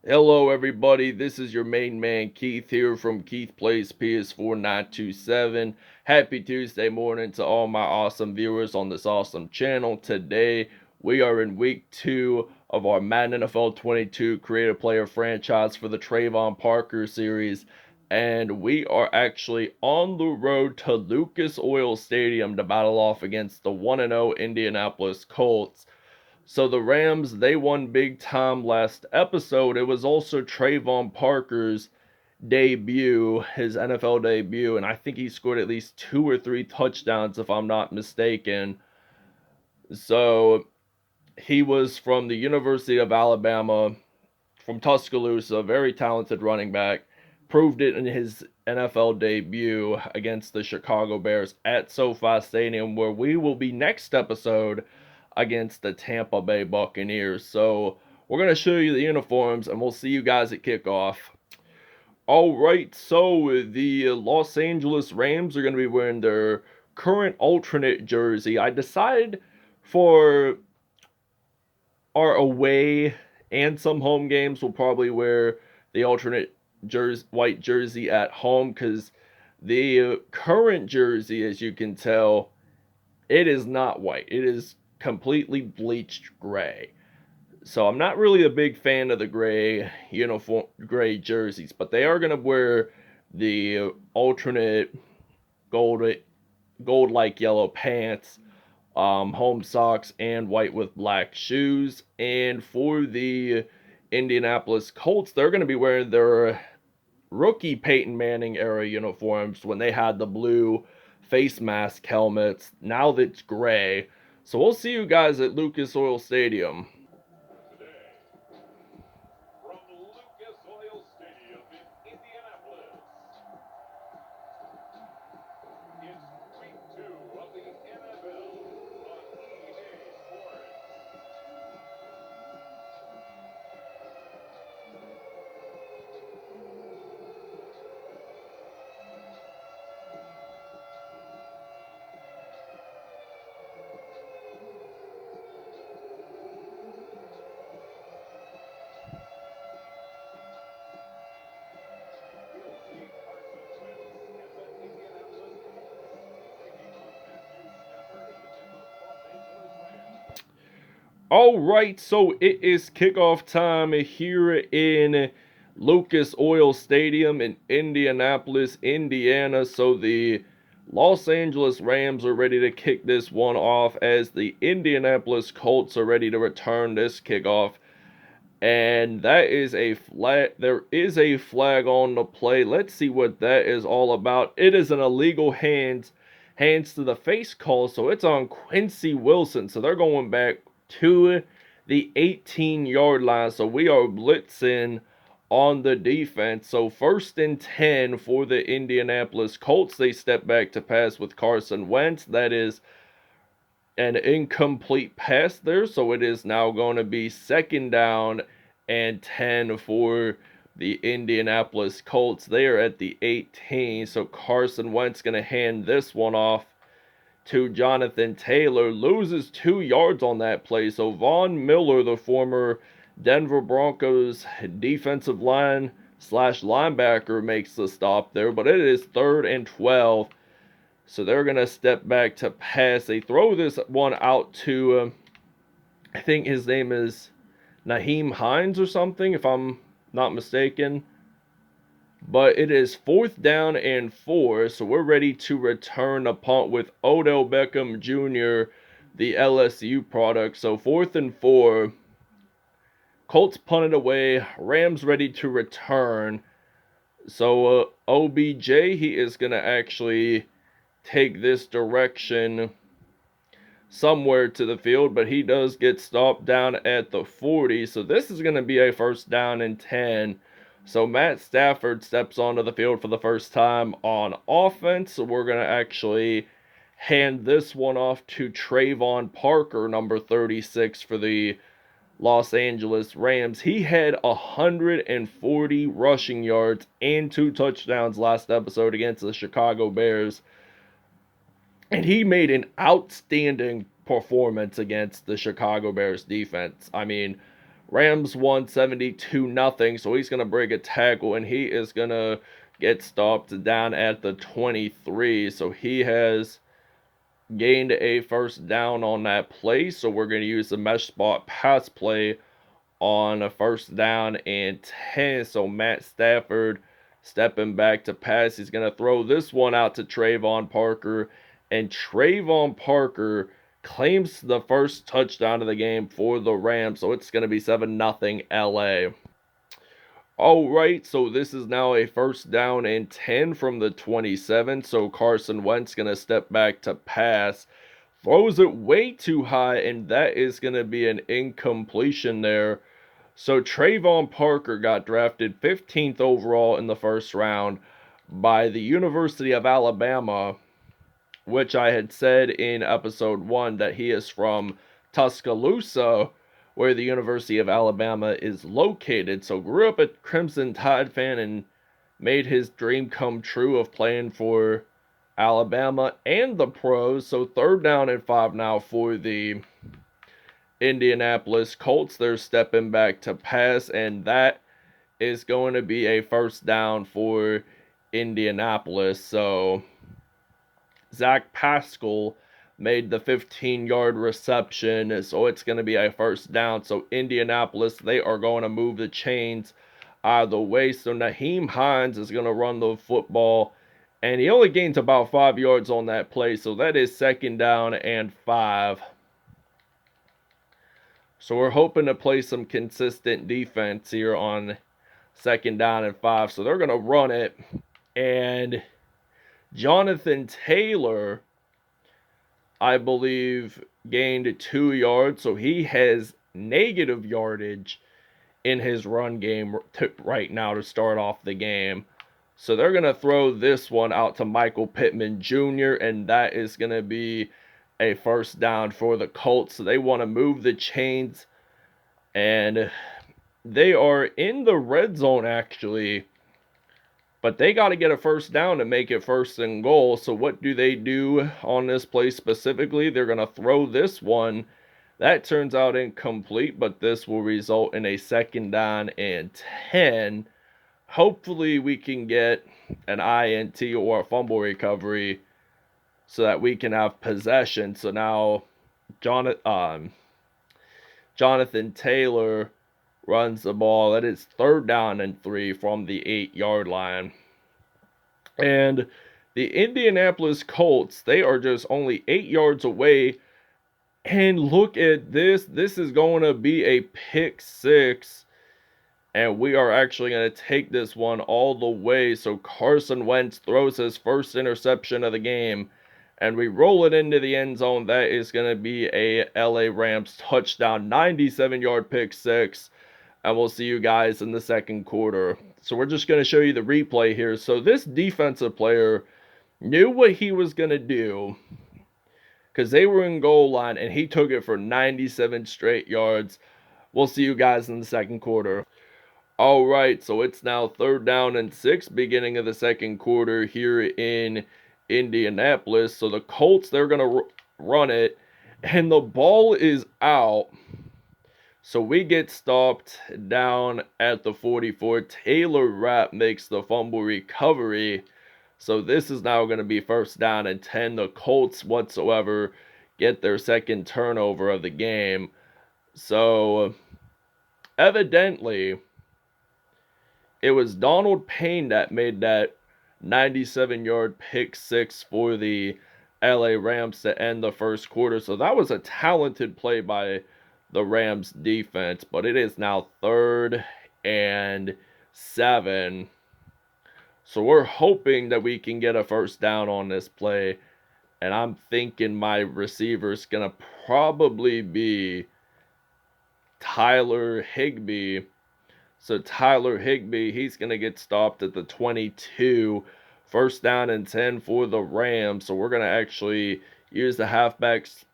Hello everybody, this is your main man Keith here from Keith Plays PS4 927. Happy Tuesday morning to all my awesome viewers on this awesome channel. Today we are in week 2 of our Madden NFL 22 creative player franchise for the Treyvon Parker series. And we are actually on the road to Lucas Oil Stadium to battle off against the 1-0 Indianapolis Colts. So the Rams, they won big time last episode. It was also Treyvon Parker's debut, his NFL debut, and I think he scored at least 2 or 3 touchdowns if I'm not mistaken. So he was from the University of Alabama, from Tuscaloosa, very talented running back. Proved it in his NFL debut against the Chicago Bears at SoFi Stadium, where we will be next episode against the Tampa Bay Buccaneers. So we're going to show you the uniforms, and we'll see you guys at kickoff. Alright, so the Los Angeles Rams are going to be wearing their current alternate jersey. I decided for our away and some home games, we'll probably wear the alternate white jersey at home, because the current jersey, as you can tell, it is not white. It is completely bleached gray. So I'm not really a big fan of the gray jerseys, but they are going to wear the alternate gold like yellow pants, home socks, and white with black shoes. And for the Indianapolis Colts, they're going to be wearing their rookie Peyton Manning era uniforms when they had the blue face mask helmets. Now that's gray. So we'll see you guys at Lucas Oil Stadium. From Lucas Oil Stadium in Indianapolis, it's week 2 of the NFL on EA Sports. We'll see Carson Wentz and the Indianapolis Colts taking on Matthew Stafford and the Los Angeles Rams. Alright, so it is kickoff time here in Lucas Oil Stadium in Indianapolis, Indiana. So the Los Angeles Rams are ready to kick this one off, as the Indianapolis Colts are ready to return this kickoff. And that is a flag. There is a flag on the play. Let's see what that is all about. It is an illegal hands to the face call. So it's on Quincy Wilson. So they're going back to the 18-yard line. So we are blitzing on the defense. So 1st and 10 for the Indianapolis Colts. They step back to pass with Carson Wentz. That is an incomplete pass there, so it is now going to be 2nd down and 10 for the Indianapolis Colts. They are at the 18, so Carson Wentz going to hand this one off to Jonathan Taylor. Loses 2 yards on that play, so Von Miller, the former Denver Broncos defensive line / linebacker, makes the stop there, but it is 3rd and 12. So they're going to step back to pass. They throw this one out to, I think his name is Nyheim Hines or something, if I'm not mistaken. But it is 4th down and 4. So we're ready to return a punt with Odell Beckham Jr., the LSU product. So 4th and 4. Colts punted away. Rams ready to return. So OBJ, he is going to actually take this direction somewhere to the field, but he does get stopped down at the 40. So this is going to be a 1st down and 10. So Matt Stafford steps onto the field for the first time on offense. So we're going to actually hand this one off to Treyvon Parker, number 36 for the Los Angeles Rams. He had 140 rushing yards and 2 touchdowns last episode against the Chicago Bears. And he made an outstanding performance against the Chicago Bears defense. I mean, Rams won 72-0, so he's going to break a tackle, and he is going to get stopped down at the 23. So he has gained a first down on that play, so we're going to use the mesh spot pass play on a first down and 10. So Matt Stafford stepping back to pass. He's going to throw this one out to Treyvon Parker, and Treyvon Parker claims the first touchdown of the game for the Rams. So it's going to be 7-0 LA. All right, so this is now a first down and 10 from the 27. So Carson Wentz going to step back to pass. Throws it way too high, and that is going to be an incompletion there. So Treyvon Parker got drafted 15th overall in the first round by the University of Alabama, which I had said in episode 1 that he is from Tuscaloosa, where the University of Alabama is located. So grew up a Crimson Tide fan and made his dream come true of playing for Alabama and the pros. So third down and 5 now for the Indianapolis Colts. They're stepping back to pass, and that is going to be a first down for Indianapolis. So Zach Pascal made the 15-yard reception, so it's going to be a first down. So Indianapolis, they are going to move the chains out of the way. So Nyheim Hines is going to run the football, and he only gains about 5 yards on that play, so that is second down and 5. So we're hoping to play some consistent defense here on second down and 5. So they're going to run it, and Jonathan Taylor, I believe, gained 2 yards. So he has negative yardage in his run game right now to start off the game. So they're going to throw this one out to Michael Pittman Jr., and that is going to be a first down for the Colts. So they want to move the chains, and they are in the red zone actually, but they got to get a first down to make it first and goal. So what do they do on this play specifically? They're going to throw this one. That turns out incomplete, but this will result in a second down and 10. Hopefully we can get an INT or a fumble recovery so that we can have possession. So now Jonathan Taylor runs the ball. That is third down and 3 from the 8-yard line. And the Indianapolis Colts, they are just only 8 yards away. And look at this. This is going to be a pick 6. And we are actually going to take this one all the way. So Carson Wentz throws his first interception of the game, and we roll it into the end zone. That is going to be a LA Rams touchdown, 97-yard pick 6. And we'll see you guys in the second quarter. So we're just going to show you the replay here. So this defensive player knew what he was going to do, because they were in goal line, and he took it for 97 straight yards. We'll see you guys in the second quarter. All right, so it's now third down and 6, beginning of the second quarter here in Indianapolis. So the Colts, they're going to run it, and the ball is out. So we get stopped down at the 44. Taylor Rapp makes the fumble recovery. So this is now going to be first down and 10. The Colts whatsoever get their second turnover of the game. So evidently it was Donald Payne that made that 97-yard pick 6 for the LA Rams to end the first quarter. So that was a talented play by the Rams defense. But it is now third and 7. So we're hoping that we can get a first down on this play. And I'm thinking my receiver's going to probably be Tyler Higbee. So Tyler Higbee, he's going to get stopped at the 22. First down and 10 for the Rams. So we're going to actually use the halfback's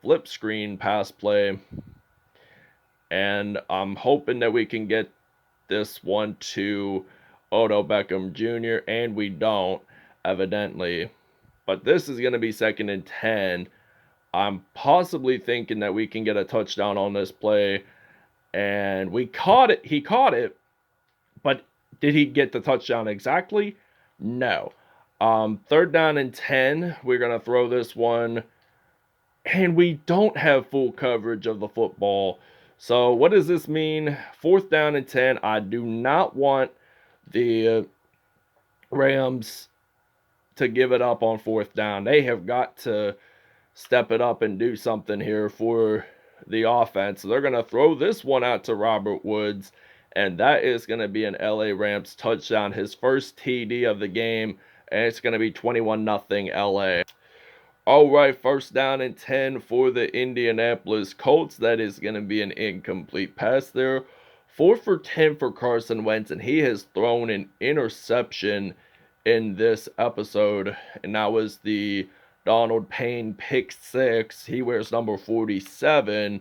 flip screen pass play. And I'm hoping that we can get this one to Odell Beckham Jr. And we don't, evidently. But this is going to be second and 10. I'm possibly thinking that we can get a touchdown on this play. and we caught it. He caught it, but did he get the touchdown exactly? No. 3rd down and 10. We're going to throw this one, and we don't have full coverage of the football. So what does this mean? 4th down and 10. I do not want the Rams to give it up on 4th down. They have got to step it up and do something here for the offense. So they're going to throw this one out to Robert Woods, and that is going to be an LA Rams touchdown, his first TD of the game, and it's going to be 21-0 LA. All right, 1st down and 10 for the Indianapolis Colts. That is going to be an incomplete pass there. 4 for 10 for Carson Wentz, and he has thrown an interception in this episode, and that was the Donald Payne pick 6. He wears number 47,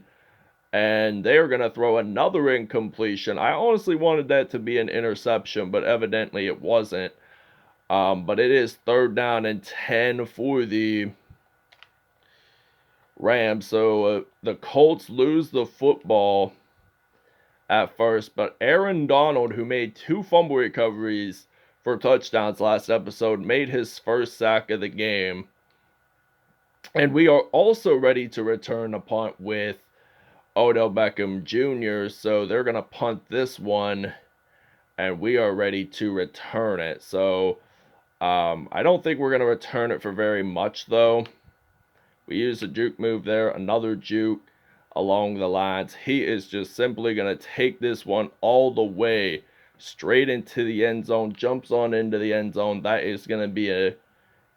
and they're going to throw another incompletion. I honestly wanted that to be an interception, but evidently it wasn't. But it is 3rd down and 10 for the Rams. So the Colts lose the football at first, but Aaron Donald, who made 2 fumble recoveries for touchdowns last episode, made his first sack of the game. And we are also ready to return a punt with Odell Beckham Jr. So they're going to punt this one, and we are ready to return it. So I don't think we're going to return it for very much, though. We used a juke move there, another juke along the lines. He is just simply going to take this one all the way straight into the end zone, jumps on into the end zone. That is going to be a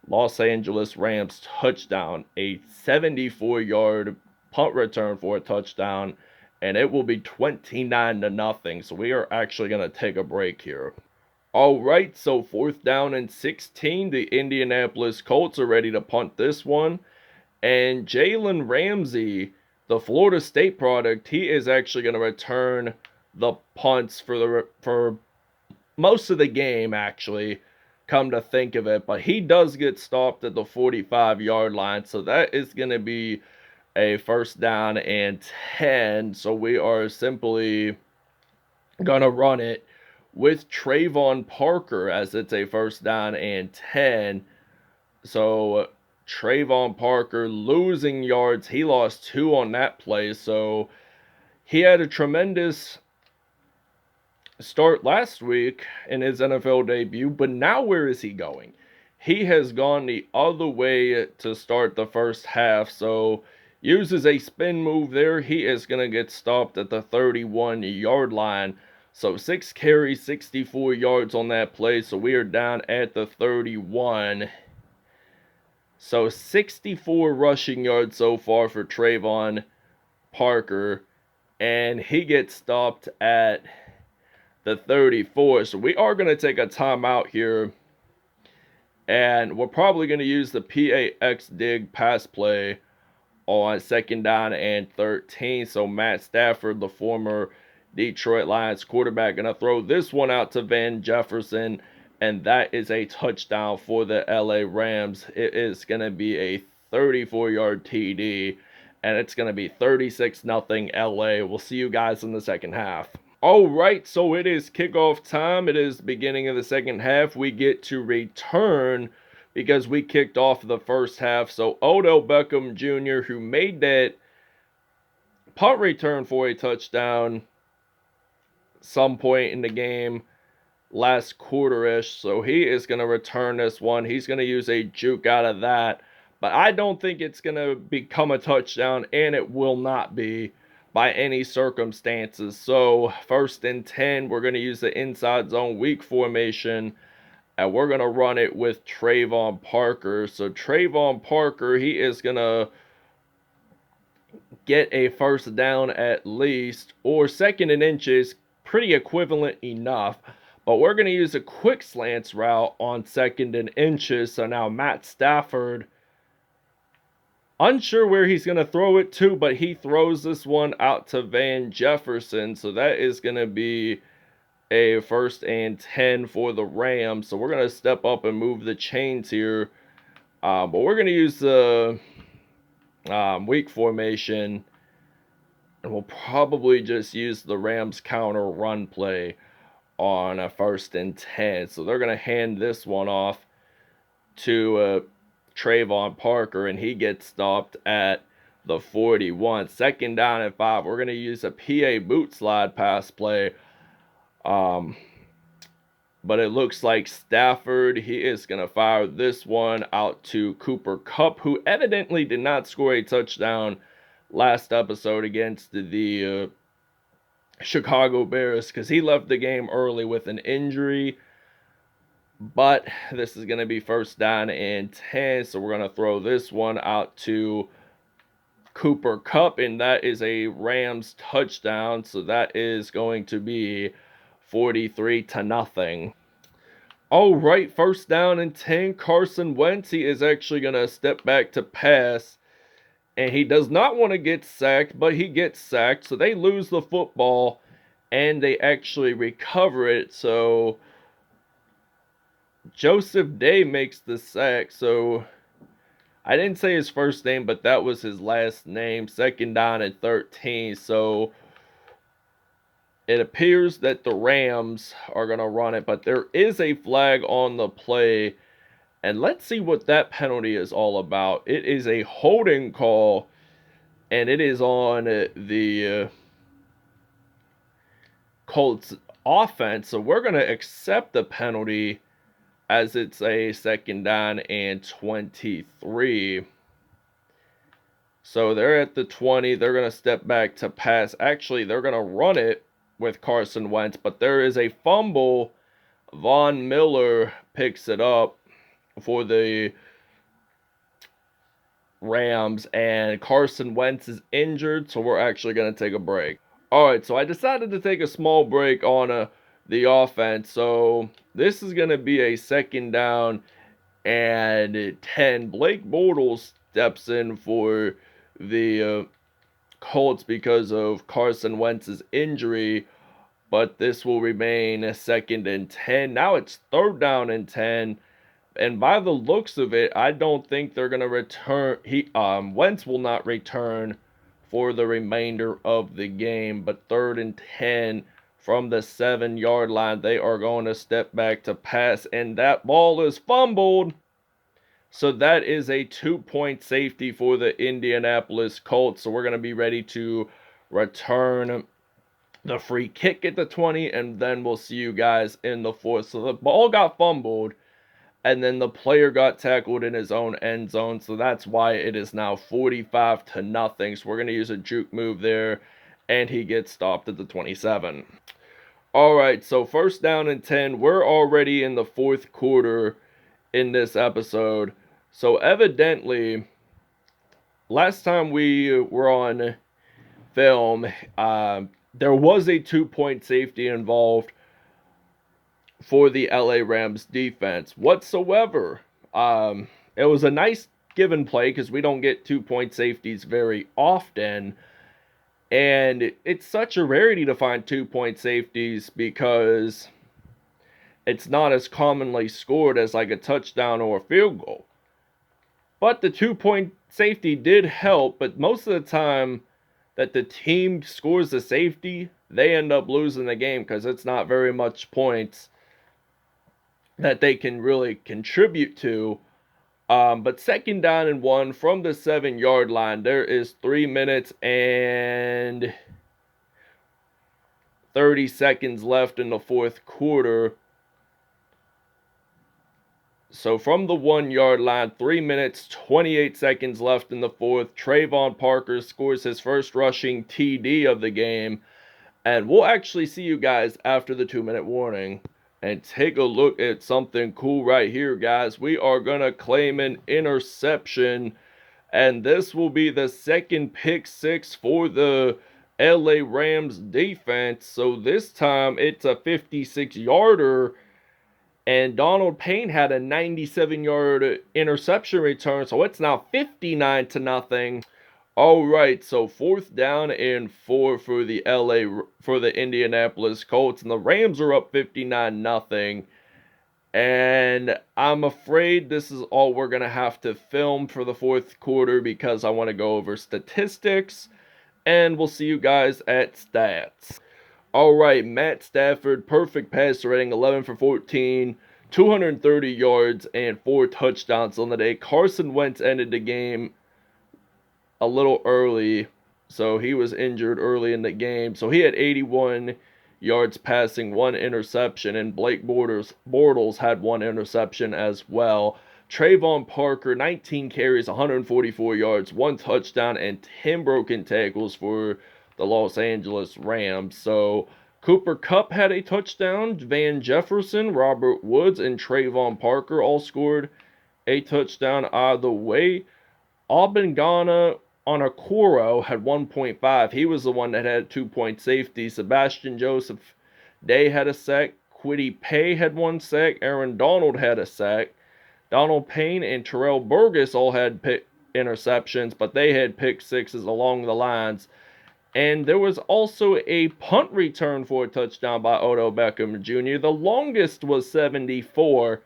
Los Angeles Rams touchdown, a 74-yard punt return for a touchdown, and it will be 29-0. So we are actually going to take a break here. All right, so 4th down and 16. The Indianapolis Colts are ready to punt this one, and Jalen Ramsey, the Florida State product, he is actually going to return the punts for most of the game, actually, come to think of it. But he does get stopped at the 45-yard line, so that is going to be a 1st down and 10. So we are simply going to run it with Treyvon Parker, as it's a 1st down and 10. So Treyvon Parker losing yards. He lost 2 on that play. So he had a tremendous start last week in his NFL debut, but now where is he going? He has gone the other way to start the first half. So uses a spin move there. He is going to get stopped at the 31-yard line. So 6 carries, 64 yards on that play. So we are down at the 31. So 64 rushing yards so far for Treyvon Parker, and he gets stopped at the 34. So we are going to take a timeout here, and we're probably going to use the PAX dig pass play on 2nd down and 13. So Matt Stafford, the former Detroit Lions quarterback, going to throw this one out to Van Jefferson, and that is a touchdown for the LA Rams. It is going to be a 34-yard TD, and it's going to be 36-0 LA. We'll see you guys in the second half. All right, so it is kickoff time. It is the beginning of the second half. We get to return because we kicked off the first half. So Odell Beckham Jr., who made that punt return for a touchdown some point in the game last quarter-ish, so he is going to return this one. He's going to use a juke out of that, but I don't think it's going to become a touchdown, and it will not be by any circumstances. So 1st and 10, we're going to use the inside zone weak formation, and we're going to run it with Treyvon Parker. So Treyvon Parker, he is going to get a 1st down at least, or 2nd and inches, pretty equivalent enough. But we're going to use a quick slants route on 2nd and inches. So now Matt Stafford, unsure where he's going to throw it to, but he throws this one out to Van Jefferson. So that is going to be a 1st and 10 for the Rams. So we're going to step up and move the chains here. But we're going to use the weak formation. And we'll probably just use the Rams counter run play on a 1st and 10. So they're going to hand this one off to Treyvon Parker, and he gets stopped at the 41. 2nd down and 5. We're going to use a PA boot slide pass play. But it looks like Stafford, he is going to fire this one out to Cooper Kupp, who evidently did not score a touchdown last episode against the Chicago Bears because he left the game early with an injury. But this is going to be 1st down and 10, so we're going to throw this one out to Cooper Kupp, and that is a Rams touchdown, so that is going to be 43-0. All right, 1st down and 10. Carson Wentz, he is actually going to step back to pass, and he does not want to get sacked, but he gets sacked, so they lose the football, and they actually recover it. So Joseph Day makes the sack, so I didn't say his first name, but that was his last name. 2nd down and 13, so it appears that the Rams are going to run it, but there is a flag on the play, and let's see what that penalty is all about. It is a holding call, and it is on the Colts offense, so we're going to accept the penalty as it's a 2nd down and 23. So they're at the 20. They're going to step back to pass. Actually, they're going to run it with Carson Wentz, but there is a fumble. Von Miller picks it up for the Rams, and Carson Wentz is injured, so we're actually going to take a break. All right, so I decided to take a small break on the offense. So this is going to be a 2nd down and 10. Blake Bortles steps in for the Colts because of Carson Wentz's injury, but this will remain a 2nd and 10. Now it's 3rd down and 10, and by the looks of it, I don't think they're going to return. Wentz will not return for the remainder of the game, but 3rd and 10 from the 7-yard line. They are going to step back to pass, and that ball is fumbled. So that is a 2-point safety for the Indianapolis Colts. So we're going to be ready to return the free kick at the 20, and then we'll see you guys in the 4th. So the ball got fumbled, and then the player got tackled in his own end zone. So that's why it is now 45-0. So we're going to use a juke move there, and he gets stopped at the 27. All right, so 1st down and 10. We're already in the 4th quarter in this episode. So evidently, last time we were on film, there was a 2-point safety involved for the LA Rams defense whatsoever. It was a nice given play because we don't get 2-point safeties very often. And it's such a rarity to find 2-point safeties because it's not as commonly scored as like a touchdown or a field goal. But the 2-point safety did help, but most of the time that the team scores the safety, they end up losing the game because it's not very much points that they can really contribute to. But 2nd down and 1 from the 7-yard line. There is 3 minutes and 30 seconds left in the 4th quarter. So from the 1-yard line, 3 minutes, 28 seconds left in the 4th. Treyvon Parker scores his first rushing TD of the game. And we'll actually see you guys after the 2-minute warning. And take a look at something cool right here, guys. We are going to claim an interception. And this will be the 2nd pick 6 for the LA Rams defense. So this time it's a 56-yarder. And Donald Payne had a 97-yard interception return. So it's now 59-0. All right, so 4th down and 4 for the Indianapolis Colts, and the Rams are up 59-0. And I'm afraid this is all we're going to have to film for the 4th quarter because I want to go over statistics and we'll see you guys at stats. Alright, Matt Stafford, perfect passer rating, 11 for 14, 230 yards, and 4 touchdowns on the day. Carson Wentz ended the game a little early, so he was injured early in the game. So he had 81 yards passing, 1 interception, and Blake Bortles had 1 interception as well. Treyvon Parker, 19 carries, 144 yards, 1 touchdown, and 10 broken tackles for the Los Angeles Rams. So Cooper Kupp had a touchdown. Van Jefferson, Robert Woods, and Treyvon Parker all scored a touchdown either way. Abengana Onakoro had 1.5. He was the one that had 2-point safety. Sebastian Joseph Day had a sack. Kwity Paye had 1 sack. Aaron Donald had a sack. Donald Payne and Terrell Burgess all had interceptions, but they had pick sixes along the lines. And there was also a punt return for a touchdown by Odell Beckham Jr. The longest was 74.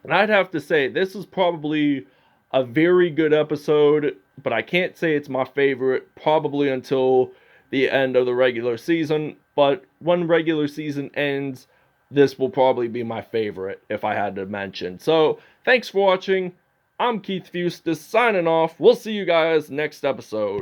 And I'd have to say, this is probably a very good episode, but I can't say it's my favorite probably until the end of the regular season. But when regular season ends, this will probably be my favorite if I had to mention. So, thanks for watching. I'm Keith Fustus signing off. We'll see you guys next episode.